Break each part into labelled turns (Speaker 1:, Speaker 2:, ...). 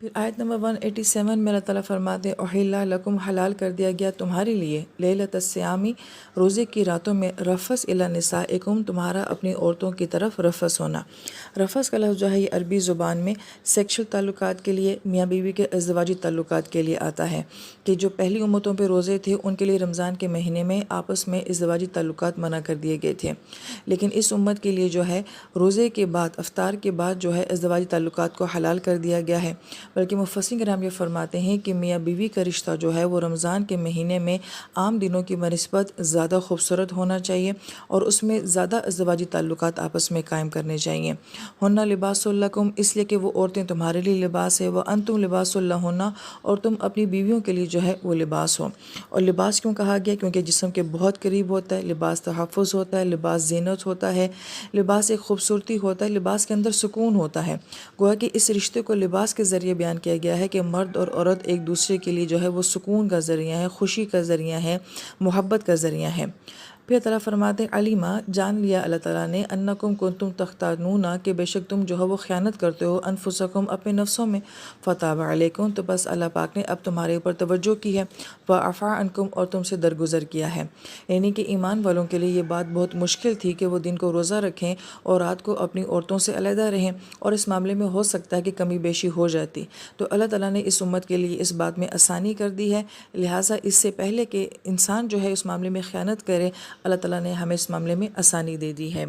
Speaker 1: پھر آیت نمبر 187 میں اللہ تعالیٰ فرماتے ہیں احل لکم حلال کر دیا گیا تمہارے لیے لیلۃ الصیامی روزے کی راتوں میں رفث الی نسائکم تمہارا اپنی عورتوں کی طرف رفث ہونا۔ رفث کا لفظ جو ہے یہ عربی زبان میں سیکشل تعلقات کے لیے میاں بیوی کے ازدواجی تعلقات کے لیے آتا ہے کہ جو پہلی امتوں پہ روزے تھے ان کے لیے رمضان کے مہینے میں آپس میں ازدواجی تعلقات منع کر دیے گئے تھے، لیکن اس امت کے لیے جو ہے روزے کے بعد افطار کے بعد جو ہے ازدواجی تعلقات کو حلال کر دیا گیا ہے۔ بلکہ مفسرین کرام یہ فرماتے ہیں کہ میاں بیوی کا رشتہ جو ہے وہ رمضان کے مہینے میں عام دنوں کی بنسبت زیادہ خوبصورت ہونا چاہیے اور اس میں زیادہ ازدواجی تعلقات آپس میں قائم کرنے چاہیے۔ ہن لباس لکم اس لیے کہ وہ عورتیں تمہارے لیے لباس ہے، وانتم لباس لہن اور تم اپنی بیویوں کے لیے جو ہے وہ لباس ہو۔ اور لباس کیوں کہا گیا؟ کیونکہ جسم کے بہت قریب ہوتا ہے، لباس تحفظ ہوتا ہے، لباس زینت ہوتا ہے، لباس ایک خوبصورتی ہوتا ہے، لباس کے اندر سکون ہوتا ہے۔ گویا کہ اس رشتے کو لباس کے ذریعے بیان کیا گیا ہے کہ مرد اور عورت ایک دوسرے کے لیے جو ہے وہ سکون کا ذریعہ ہے، خوشی کا ذریعہ ہے، محبت کا ذریعہ ہے۔ پھر تعالیٰ فرماتے ہیں علیمہ جان لیا اللہ تعالیٰ نے انکم کنتم تختانون کہ بے شک تم جو ہے وہ خیانت کرتے ہو انفسکم اپنے نفسوں میں، فتاب علیکم تو بس اللہ پاک نے اب تمہارے اوپر توجہ کی ہے، وعفا عنکم اور تم سے درگزر کیا ہے۔ یعنی کہ ایمان والوں کے لیے یہ بات بہت مشکل تھی کہ وہ دن کو روزہ رکھیں اور رات کو اپنی عورتوں سے علیحدہ رہیں، اور اس معاملے میں ہو سکتا ہے کہ کمی بیشی ہو جاتی، تو اللہ تعالیٰ نے اس امت کے لیے اس بات میں آسانی کر دی ہے۔ لہٰذا اس سے پہلے کہ انسان جو ہے اس معاملے میں خیانت کرے، اللہ تعالیٰ نے ہمیں اس معاملے میں آسانی دے دی ہے۔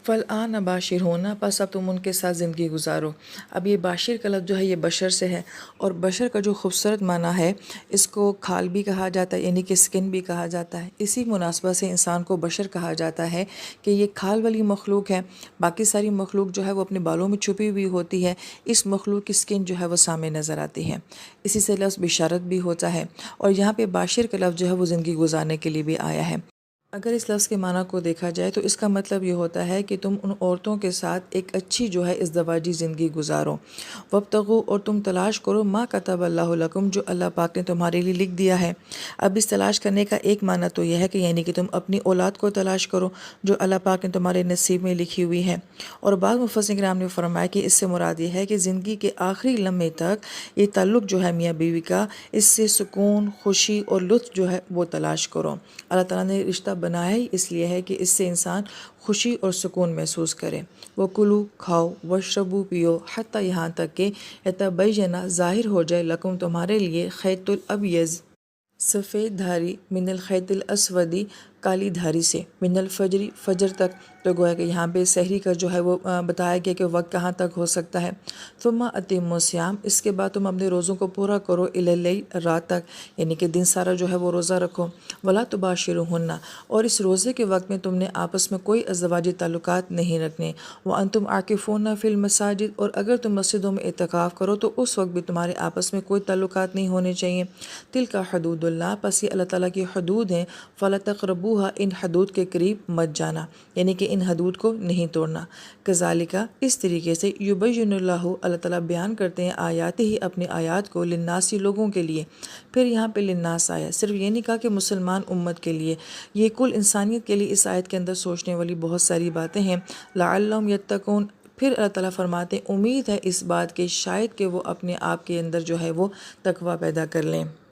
Speaker 1: فالآن باشرہن پس اب تم ان کے ساتھ زندگی گزارو۔ اب یہ باشر کا لفظ جو ہے یہ بشر سے ہے، اور بشر کا جو خوبصورت معنی ہے اس کو کھال بھی کہا جاتا ہے، یعنی کہ سکن بھی کہا جاتا ہے۔ اسی مناسبت سے انسان کو بشر کہا جاتا ہے کہ یہ کھال والی مخلوق ہے، باقی ساری مخلوق جو ہے وہ اپنے بالوں میں چھپی ہوئی ہوتی ہے، اس مخلوق کی سکن جو ہے وہ سامنے نظر آتی ہے۔ اسی سے لفظ بشارت بھی ہوتا ہے، اور یہاں پہ باشر کا لفظ جو ہے وہ زندگی گزارنے کے لیے بھی آیا ہے۔ اگر اس لفظ کے معنی کو دیکھا جائے تو اس کا مطلب یہ ہوتا ہے کہ تم ان عورتوں کے ساتھ ایک اچھی جو ہے ازدواجی زندگی گزارو، وابتغوا اور تم تلاش کرو ما کتب اللہ لکم جو اللہ پاک نے تمہارے لیے لکھ دیا ہے۔ اب اس تلاش کرنے کا ایک معنی تو یہ ہے کہ یعنی کہ تم اپنی اولاد کو تلاش کرو جو اللہ پاک نے تمہارے نصیب میں لکھی ہوئی ہے، اور بعض مفسرین کرام نے فرمایا کہ اس سے مراد یہ ہے کہ زندگی کے آخری لمحے تک یہ تعلق جو ہے میاں بیوی کا، اس سے سکون، خوشی اور لطف جو ہے وہ تلاش کرو۔ اللہ تعالیٰ نے رشتہ بنایا ہی اس لیے ہے کہ اس سے انسان خوشی اور سکون محسوس کرے۔ وہ کلو کھاؤ، وشربو پیو، حتیٰ یہاں تک کہ یتبین ظاہر ہو جائے لکم تمہارے لیے خیط الابیض سفید دھاری من الخیط الاسودی کالی دھاری سے، من الفجری فجر تک، تو گویا کہ یہاں پہ سحری کا جو ہے وہ بتایا گیا کہ وقت کہاں تک ہو سکتا ہے۔ ثم اتموا الصیام اس کے بعد تم اپنے روزوں کو پورا کرو الی اللیل رات تک، یعنی کہ دن سارا جو ہے وہ روزہ رکھو۔ ولا تباشرہن اور اس روزے کے وقت میں تم نے آپس میں کوئی ازدواجی تعلقات نہیں رکھنے۔ وانتم عاکفون فی المساجد اور اگر تم مسجدوں میں اعتکاف کرو تو اس وقت بھی تمہارے آپس میں کوئی تعلقات نہیں ہونے چاہیے۔ تلک حدود اللہ پس یہ اللہ تعالیٰ کی حدود ہیں، فلا تقربوها ان حدود کے قریب مت جانا، یعنی کہ ان حدود کو نہیں توڑنا۔ کذالک اس طریقے سے یبین اللہ اللہ تعالیٰ بیان کرتے ہیں آیات ہی اپنی آیات کو للناس لوگوں کے لیے۔ پھر یہاں پہ للناس آیا، صرف یہ نہیں کہا کہ مسلمان امت کے لیے، یہ کل انسانیت کے لیے اس آیت کے اندر سوچنے والی بہت ساری باتیں ہیں۔ لعلہم یتقون پھر اللہ تعالیٰ فرماتے ہیں امید ہے اس بات کے شاید کہ وہ اپنے آپ کے اندر جو ہے وہ تقوی پیدا کر لیں۔